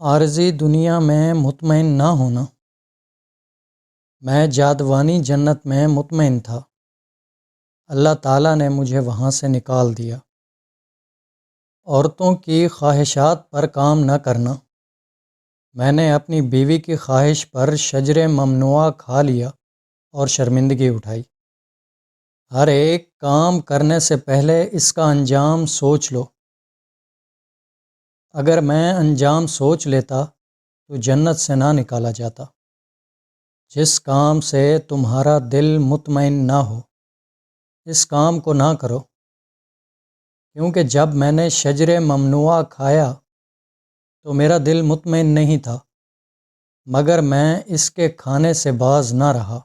عارضی دنیا میں مطمئن نہ ہونا۔ میں جادوانی جنت میں مطمئن تھا، اللہ تعالیٰ نے مجھے وہاں سے نکال دیا۔ عورتوں کی خواہشات پر کام نہ کرنا۔ میں نے اپنی بیوی کی خواہش پر شجر ممنوعہ کھا لیا اور شرمندگی اٹھائی۔ ہر ایک کام کرنے سے پہلے اس کا انجام سوچ لو۔ اگر میں انجام سوچ لیتا تو جنت سے نہ نکالا جاتا۔ جس کام سے تمہارا دل مطمئن نہ ہو اس کام کو نہ کرو، کیونکہ جب میں نے شجر ممنوعہ کھایا تو میرا دل مطمئن نہیں تھا، مگر میں اس کے کھانے سے باز نہ رہا۔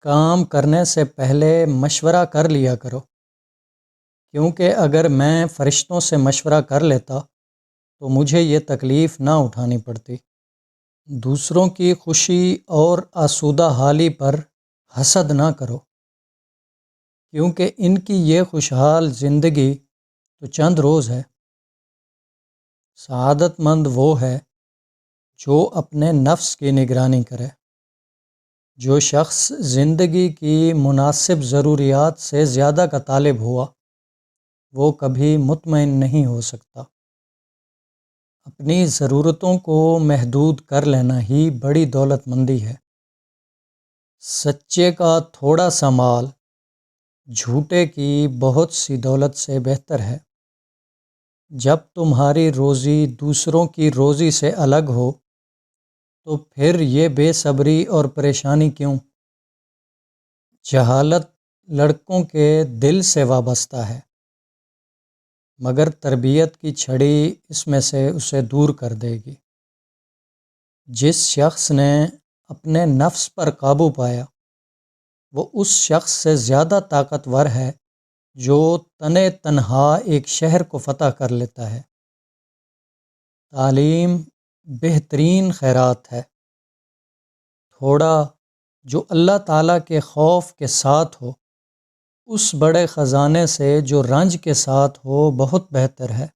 کام کرنے سے پہلے مشورہ کر لیا کرو، کیونکہ اگر میں فرشتوں سے مشورہ کر لیتا تو مجھے یہ تکلیف نہ اٹھانی پڑتی۔ دوسروں کی خوشی اور آسودہ حالی پر حسد نہ کرو، کیونکہ ان کی یہ خوشحال زندگی تو چند روز ہے۔ سعادت مند وہ ہے جو اپنے نفس کی نگرانی کرے۔ جو شخص زندگی کی مناسب ضروریات سے زیادہ کا طالب ہوا وہ کبھی مطمئن نہیں ہو سکتا۔ اپنی ضرورتوں کو محدود کر لینا ہی بڑی دولت مندی ہے۔ سچے کا تھوڑا سا مال جھوٹے کی بہت سی دولت سے بہتر ہے۔ جب تمہاری روزی دوسروں کی روزی سے الگ ہو تو پھر یہ بے صبری اور پریشانی کیوں؟ جہالت لڑکوں کے دل سے وابستہ ہے، مگر تربیت کی چھڑی اس میں سے اسے دور کر دے گی۔ جس شخص نے اپنے نفس پر قابو پایا وہ اس شخص سے زیادہ طاقتور ہے جو تنے تنہا ایک شہر کو فتح کر لیتا ہے۔ تعلیم بہترین خیرات ہے، تھوڑا جو اللہ تعالیٰ کے خوف کے ساتھ ہو اس بڑے خزانے سے جو رنج کے ساتھ ہو بہت بہتر ہے۔